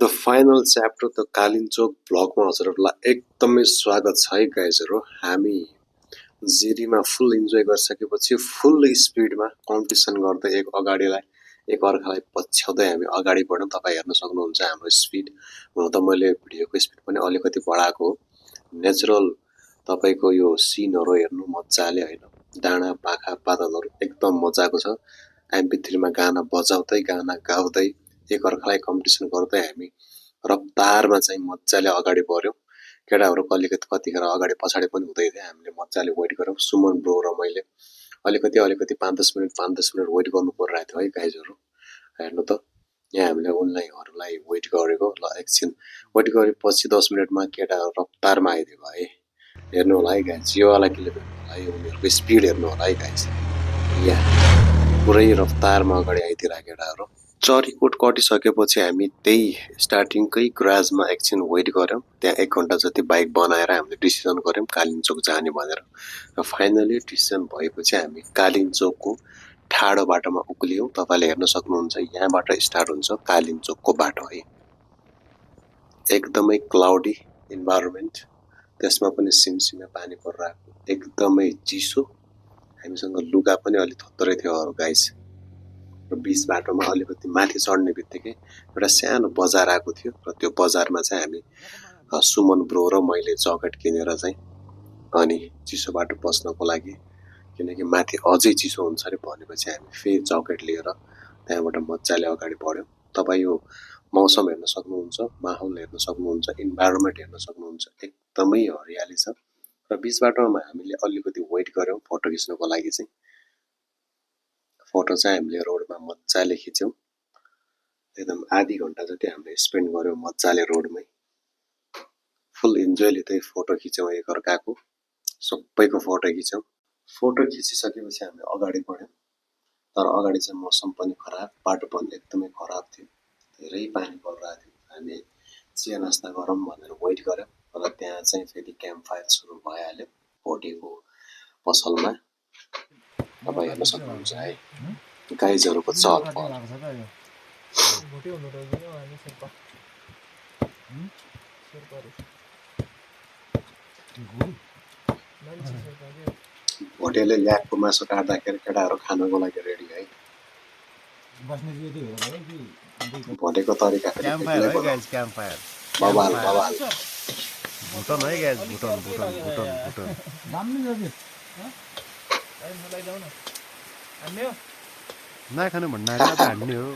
The final chapter the Kalinchok भ्लगमा हजुरहरूलाई एकदमै स्वागत छ है गाइजहरू। हामी जिरीमा फुल इन्जोय गरिसकेपछि फुल स्पिडमा कम्पिटिसन गर्दै एक अर्कालाई पछ्याउँदै हामी अगाडि बढ्यौँ। तपाईँ हेर्न सक्नुहुन्छ हाम्रो स्पिड। हुन त मैले भिडियोको स्पिड पनि अलिकति बढाएको हो। नेचुरल तपाईँको यो सिनहरू हेर्नु मजाले होइन, डाँडा पाखा बादलहरू एकदम मजाको छ। MP3 मा गाना बजाउँदै गाना गाउँदै एक अर्कालाई कम्पिटिसन गर्दै हामी रफ्तारमा चाहिँ मजाले अगाडि बढ्यौँ। केटाहरू कतिखेर अगाडि पछाडि पनि हुँदै थिए। हामीले मजाले वेट गऱ्यौँ। सुमन ब्रो र मैले अलिकति 5-10 मिनट वेट गर्नु परिरहेको थियो है गाइजहरू। हेर्नु त यहाँ हामीले उनलाई वेट गरेको। ल एकछिन वेट गरेपछि 10 मिनटमा केटाहरू रफ्तारमा आइदिएको है। हेर्नु होला है गाइज, यो वाला क्लिप हेर्नु होला है, उनीहरूको स्पिड हेर्नु होला है गाइज। यहाँ पुरै रफ्तारमा अगाडि आइदिरहेको केटाहरू। चरीकोट कटिसकेपछि हामी त्यही स्टार्टिङकै ग्राजमा एकछिन वेट गऱ्यौँ। त्यहाँ 1 घन्टा जति बाइक बनाएर हामीले डिसिजन गऱ्यौँ कालिन्चोक जाने भनेर। र फाइनली डिसिजन भएपछि हामी कालिन्चोकको ठाडो बाटोमा उक्लियौँ। तपाईँले हेर्न सक्नुहुन्छ यहाँबाट स्टार्ट हुन्छ कालिन्चोकको बाटो है। एकदमै क्लाउडी इन्भाइरोमेन्ट, त्यसमा पनि सिमसिमे पानी परिरहेको, एकदमै चिसो। हामीसँग लुगा पनि अलि थोत्रै थियो गाइस। र बीच बाटोमा अलिकति माथि चढ्ने बित्तिकै एउटा सानो बजार आएको थियो। र त्यो बजारमा चाहिँ हामी सुमन ब्रो र मैले ज्याकेट किनेर चाहिँ अनि चिसोबाट बस्नको लागि, किनकि माथि अझै चिसो हुन्छ अरे भनेपछि हामी फेरि ज्याकेट लिएर त्यहाँबाट मजाले अगाडि बढ्यौँ। तपाईँ यो मौसम हेर्न सक्नुहुन्छ, माहौल हेर्न सक्नुहुन्छ, इन्भाइरोमेन्ट हेर्न सक्नुहुन्छ, एकदमै हरियाली छ। र बीच बाटोमा हामीले अलिकति वेट गऱ्यौँ फोटो खिच्नको लागि चाहिँ। फोटो चाहिँ हामीले रोडमा मजाले खिच्यौँ। एकदम आधी घन्टा जति हामीले स्पेन्ड गऱ्यौँ मजाले रोडमै। फुल इन्जोय लिँदै फोटो खिच्यौँ एक अर्काको, सबैको फोटो खिच्यौँ। फोटो खिचिसकेपछि हामी अगाडि बढ्यौँ। तर अगाडि चाहिँ मौसम पनि खराब, बाटो पनि एकदमै खराब थियो, धेरै पानी परिरहेको थियो। हामी चिया नास्ता गरौँ भनेर वेट गऱ्यौँ। र त्यहाँ चाहिँ फेरि क्याम्प फायर सुरु भइहाल्यो भोटेको पसलमा। तपाईँ हेर्न सक्नुहुन्छ है गाइजहरूको चहल पहल। भोटेले ल्यागको मासु काट्दाखेरि केटाहरू खानको लागि रेडी है। भोटेको तरिका बवाल भुटन है गाइस, भुटन। नखानु भन्नु त हान्ने हो।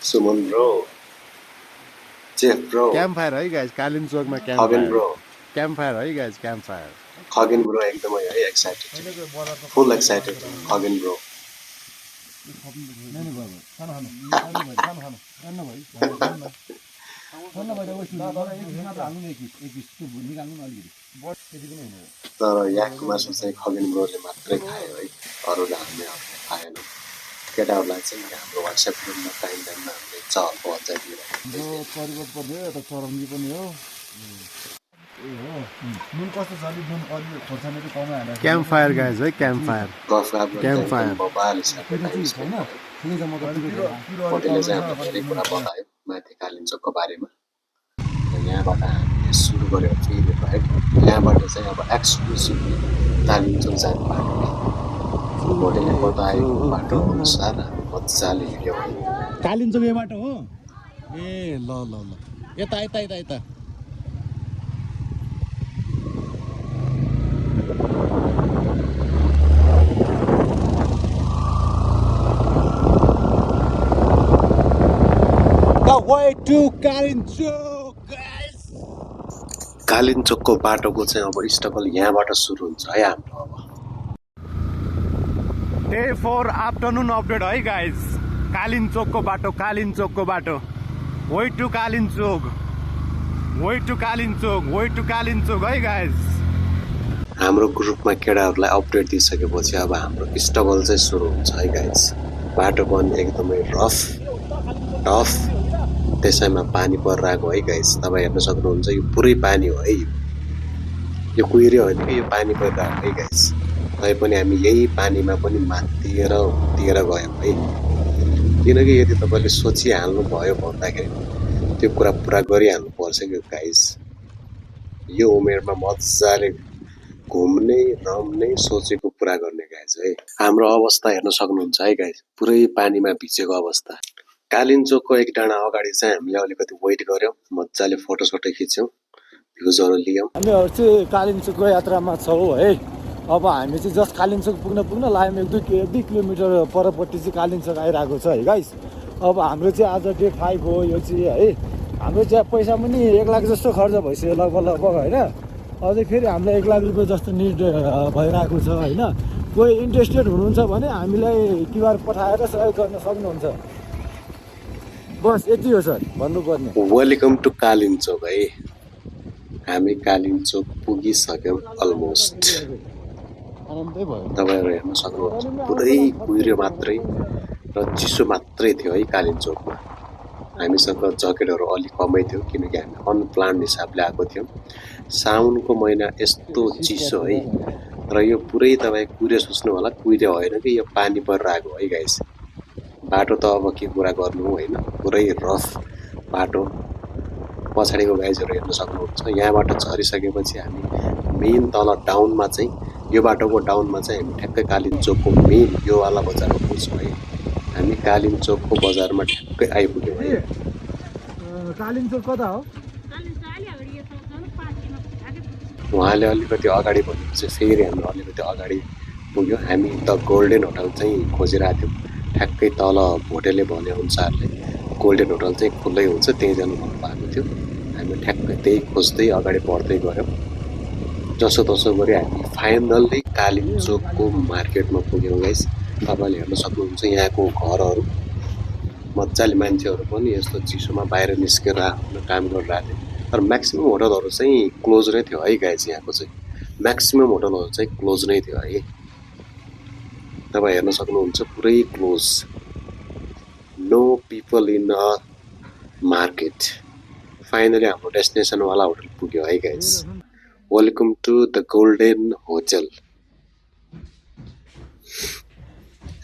Suman bro, Jeff bro, camp fire है गाइस, कालिम्चोकमा क्याम्प फायर है guys, camp fire. Khagen bro एकदमै है एक्साइटेड, फुल एक्साइटेड खगेन ब्रो। तर यहाँको मासु चाहिँ खगेन ब्रोले मात्रै खायो है, अरूले हामीले खाएन। केटाहरूलाई चाहिँ हाम्रो वाट्सएप ग्रुपमा टाइममा हामीले चहल पहल चाहिँ दिइरहेको। क्याम्प फायर गाइस है, क्याम्प फायर। भोटेले चाहिँ हाम्रो धेरै कुरा बतायो माथि कालिन्चोकको बारेमा। यहाँबाट हामीले सुरु गऱ्यौँ फेरि राइड। यहाँबाट चाहिँ अब एक्सक्लुसिभली कालिम्चोक जाने बाटो है। भोटेले बताएको बाटो अनुसार हामी मजाले हिँड्यौँ है। कालिम्चोक यो बाटो हो। ए ल यता way to Kalinchok guys। कालिन्चोकको बाटोको चाहिँ अब स्ट्रगल यहाँबाट सुरु हुन्छ है हाम्रो। अब डे 4 आफ्टरनुन अपडेट है गाइस। कालिम्चोकको बाटो way to Kalinchok है गाइस। हाम्रो ग्रुपमा केटाहरूलाई अपडेट दिइसकेपछि अब हाम्रो स्ट्रगल चाहिँ सुरु हुन्छ है गाइस। बाटो पनि एकदमै टफ, त्यसैमा पानी परिरहेको है गाइस। तपाईँ हेर्न सक्नुहुन्छ यो पुरै पानी हो है। यो कुहिरे होइन कि यो पानी परिरहेको है गाइस। तैपनि हामी यही पानीमा पनि माथिएर गयौँ है। किनकि यदि तपाईँले सोचिहाल्नु भयो भन्दाखेरि त्यो कुरा पुरा गरिहाल्नु पर्छ कि गाइस। यो उमेरमा मजाले घुम्ने रम्ने सोचेको पुरा गर्ने गाइस है। हाम्रो अवस्था हेर्न सक्नुहुन्छ है गाइस, पुरै पानीमा भिजेको अवस्था। कालिन्चोकको एक डाँडा अगाडि चाहिँ हामीले अलिकति वेट गर्यौँ, मजाले फोटोसोटो खिच्यौँ, भ्युजहरू लियौँ। हामीहरू चाहिँ कालिम्पोङको यात्रामा छौँ है। अब हामी चाहिँ जस्ट कालिम्पोङ पुग्न लाग्यौँ। 1-2 किलोमिटर परपट्टि चाहिँ कालिम्पोङ आइरहेको छ है गाइस। अब हाम्रो चाहिँ आज डे 5 हो यो चाहिँ है। हाम्रो चाहिँ पैसा पनि 1 लाख जस्तो खर्च भइसक्यो लगभग होइन। अझै फेरि हामीलाई 1 लाख रुपियाँ जस्तो निड भइरहेको छ होइन। कोही इन्ट्रेस्टेड हुनुहुन्छ भने हामीलाई क्युआर पठाएर सहयोग गर्न सक्नुहुन्छ। बस यति हो सर भन्नुपर्ने। वेलकम टु कालिम्चोक है। हामी कालिम्चोक पुगिसक्यौँ अलमोस्ट। तपाईँहरू हेर्न सक्नुहुन्छ पुरै कुहिरो मात्रै र चिसो मात्रै थियो है कालिम्चोकमा। हामीसँग ज्याकेटहरू अलिक कमै थियो किनकि हामी अनप्लान्ड हिसाबले आएको थियौँ। साउनको महिना यस्तो चिसो है। र यो पुरै तपाईँ कुहिरो सोच्नु होला, कुहिरो होइन कि यो पानी परेर आएको है गाइस। बाटो त अब के कुरा गर्नु होइन, पुरै रफ बाटो। पछाडिको गाइजहरू हेर्न सक्नुहुन्छ। यहाँबाट झरिसकेपछि हामी मेन तल डाउनमा चाहिँ यो बाटोको डाउनमा चाहिँ हामी ठ्याक्कै कालिम्चोकको मेन यो वाला बजारमा पुग्छौँ है। हामी कालिम्चोकको बजारमा ठ्याक्कै आइपुग्यौँ है। कालिम्पोङ कता हो? उहाँले अलिकति अगाडि भनेपछि फेरि हाम्रो अलिकति अगाडि पुग्यो। हामी द गोल्डन होटल चाहिँ खोजिरहेको थियौँ। ठ्याक्कै तल भोटेले भनेअनुसारले गोल्डन होटल चाहिँ खुल्लै हुन्छ, त्यहीँ जानु भन्नुभएको थियो। हामी ठ्याक्कै त्यही खोज्दै अगाडि बढ्दै गयौँ। जसोतसो गरी हामी फाइनल्ली कालिम्चोकको मार्केटमा पुग्यौँ गाइस। तपाईँले हेर्न सक्नुहुन्छ यहाँको घरहरू मजाले, मान्छेहरू पनि यस्तो चिसोमा बाहिर निस्केर आफ्नो काम गरिरहेको थियो। तर म्याक्सिमम् होटलहरू चाहिँ क्लोज नै थियो है गाइस। यहाँको चाहिँ म्याक्सिमम् होटलहरू चाहिँ क्लोज नै थियो है। तपाईँ हेर्न सक्नुहुन्छ पुरै close, no people in a market. Finally हाम्रो डेस्टिनेसनवाला होटल पुग्यो है guys. Welcome to the Golden Hotel.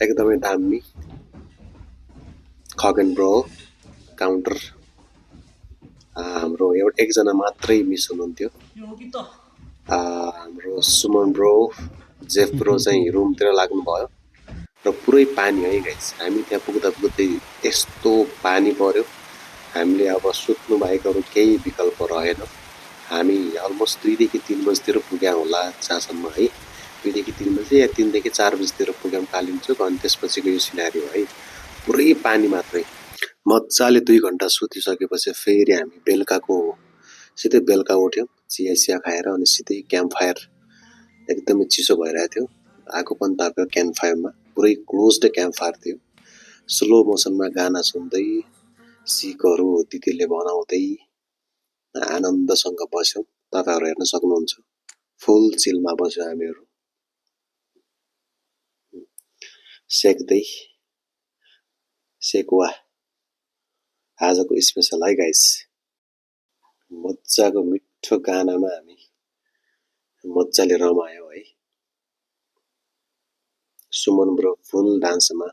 एकदमै दामी खगन ब्रो काउन्टर। हाम्रो एकजना मात्रै मिस हुनुहुन्थ्यो, हाम्रो सुमन ब्रो, जेफ ब्रो चाहिँ रुमतिर लाग्नुभयो। र पुरै पानी है गाइस। हामी त्यहाँ पुग्दै यस्तो पानी पर्यो, हामीले अब सुत्नु बाहेक अरू केही विकल्प रहेन। हामी अलमोस्ट 2 देखि 3 बजीतिर पुग्यौँ होला जहाँसम्म है। 2 देखि 3 बजी या 3 देखि 4 बजीतिर पुग्यौँ कालिम्चोक। अनि त्यसपछिको यो सिनारियो है, पुरै पानी मात्रै। मजाले 2 घन्टा सुतिसकेपछि फेरि हामी सिधै बेलुका उठ्यौँ, चिया खाएर अनि सिधै क्याम्प फायर। एकदमै चिसो भइरहेको थियो, आगो पनि ताप्यो क्याम्प फायरमा। पुरै क्लोज्ड क्याम्प फायर थियो। स्लो मोसनमा गाना सुन्दै, सिकहरू दिदीले बनाउँदै आनन्दसँग बस्यौँ। तपाईँहरू हेर्न सक्नुहुन्छ फुल चिलमा बस्यौँ हामीहरू, सेक्दै सेकुवा। आजको स्पेसल है गाइस। मजाको मिठो गानामा हामी मजाले रमायौँ है। सुमन ब्रो फुल डान्समा।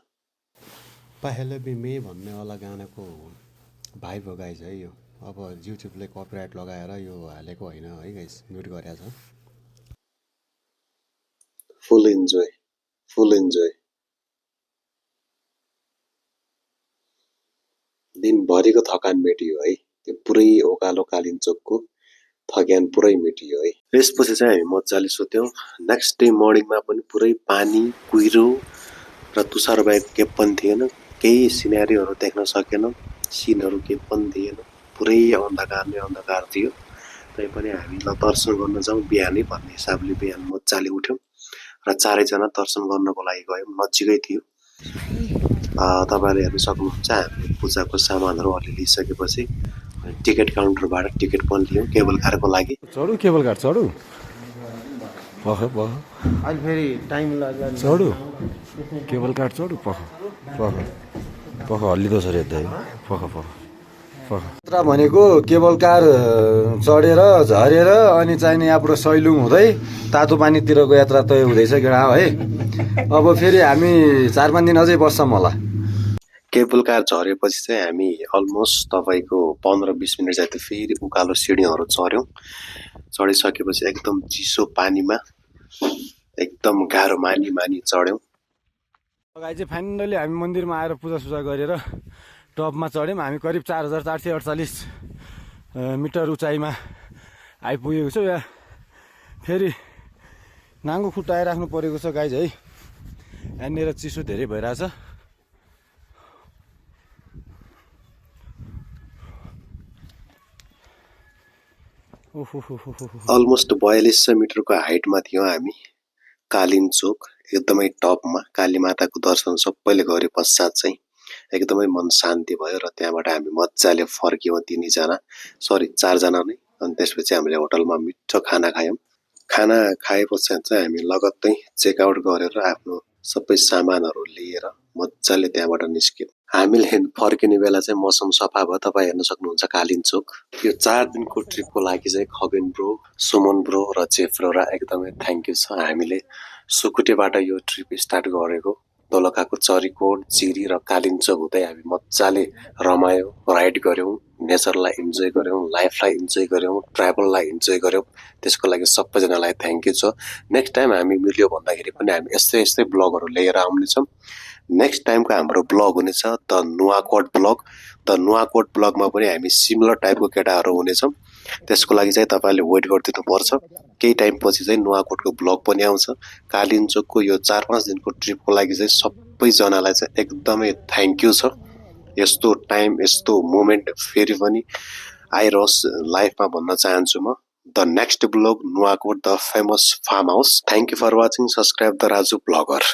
पहले भी मैं भन्नेवाला गानाको भाइब हो गाइस है यो। अब युट्युबले कपिराइट लगाएर यो हालेको होइन है गाइस, म्युट गरेको छ। फुल इन्जोय। दिनभरिको थकान मेटियो है। त्यो पुरै ओकालो कालिम्चोकको थकान पुरै मेटियो है। त्यसपछि चाहिँ हामी मजाले सुत्यौँ। नेक्स्ट डे मर्निङमा पनि पुरै पानी, कुहिरो र तुषार बाहेक केही पनि थिएन। केही सिनेरीहरू देख्न सकेनौँ, सिनहरू केही पनि थिएन। पुरै अन्धकार थियो। तैपनि हामी ल दर्शन गर्न जाउँ बिहानै भन्ने हिसाबले बिहान मजाले उठ्यौँ र 4 जना दर्शन गर्नको लागि गयौँ। नजिकै थियो। तपाईँले हेर्न सक्नुहुन्छ हामीले पूजाको सामानहरू अलि लिइसकेपछि टिकट काउन्टरबाट टिकट पनि लियौँ केबल कारको लागि। केबल कार चढु अहिले फेरि टाइम लाग्ला। चढु केबल कार चढु पख हल्लिँदो छ रे पख यात्रा भनेको केबल कार चढेर झरेर अनि चाहिने यहाँबाट सैलुङ हुँदै तातो पानीतिरको यात्रा तय हुँदैछ गेडा है। अब फेरि हामी 4-5 दिन अझै बस्छौँ होला। केबल कार झरेपछि चाहिँ हामी अलमोस्ट तपाईँको 15-20 मिनट जति फेरि उकालो सिँढीहरू चढ्यौँ। चढिसकेपछि एकदम चिसो पानीमा एकदम गाह्रो मानी चढ्यौँ। गाइज चाहिँ फाइनली हामी मन्दिरमा आएर पूजासुजा गरेर टपमा चढ्यौँ। हामी करिब 4448 मिटर उचाइमा आइपुगेको छौँ। यहाँ फेरि नाङ्गो खुट्टा आइराख्नु परेको छ गाइज है। यहाँनिर चिसो धेरै भइरहेछ। अलमोस्ट 4200 मिटरको हाइटमा थियौँ हामी कालिन्चोक एकदमै टपमा। काली माताको दर्शन सबैले गरे पश्चात चाहिँ एकदमै मन शान्ति भयो र त्यहाँबाट हामी मजाले फर्क्यौँ 4जना नै। अनि त्यसपछि हामीले होटलमा मिठो खाना खायौँ। खाना खाए पश्चात चाहिँ हामी लगत्तै चेकआउट गरेर आफ्नो सबै सामानहरू लिएर मजाले त्यहाँबाट निस्क्यौँ। हामीले फर्किने बेला चाहिँ मौसम सफा भयो। तपाईँ हेर्न सक्नुहुन्छ कालिन्चोक। यो 4 दिनको ट्रिपको लागि चाहिँ खगेन ब्रो, सुमन ब्रो र जेफ्रोरा एकदमै थ्याङ्क यू छ। हामीले सुकुटेबाट यो ट्रिप स्टार्ट गरेको। दोलखाको चरीकोट, जिरी र कालिन्चोक हुँदै हामी मजाले रमायौँ, राइड गऱ्यौँ, नेचरलाई इन्जोय गऱ्यौँ, लाइफलाई इन्जोय गऱ्यौँ, ट्राभललाई इन्जोय गऱ्यौँ। त्यसको लागि सबैजनालाई थ्याङ्क यू छ। नेक्स्ट टाइम हामी मिल्यो भन्दाखेरि पनि हामी यस्तै ब्लगहरू लिएर आउनेछौँ। नेक्स्ट टाइमको हाम्रो ब्लग हुनेछ the Nuwakot blog. The Nuwakot ब्लगमा पनि हामी सिमिलर टाइपको केटाहरू हुनेछौँ। त्यसको लागि चाहिँ तपाईँले वेट गरिदिनुपर्छ। केही टाइमपछि चाहिँ नुवाकोटको ब्लग पनि आउँछ। कालिन्चोकको यो 4-5 दिनको ट्रिपको लागि चाहिँ सबैजनालाई चाहिँ एकदमै थ्याङ्क यू छ। यस्तो टाइम, यस्तो मोमेन्ट फेरि पनि आइरहोस् लाइफमा भन्न चाहन्छु म। The next blog Nuwakot the famous farm house. Thank you for watching. Subscribe the Raju bagger.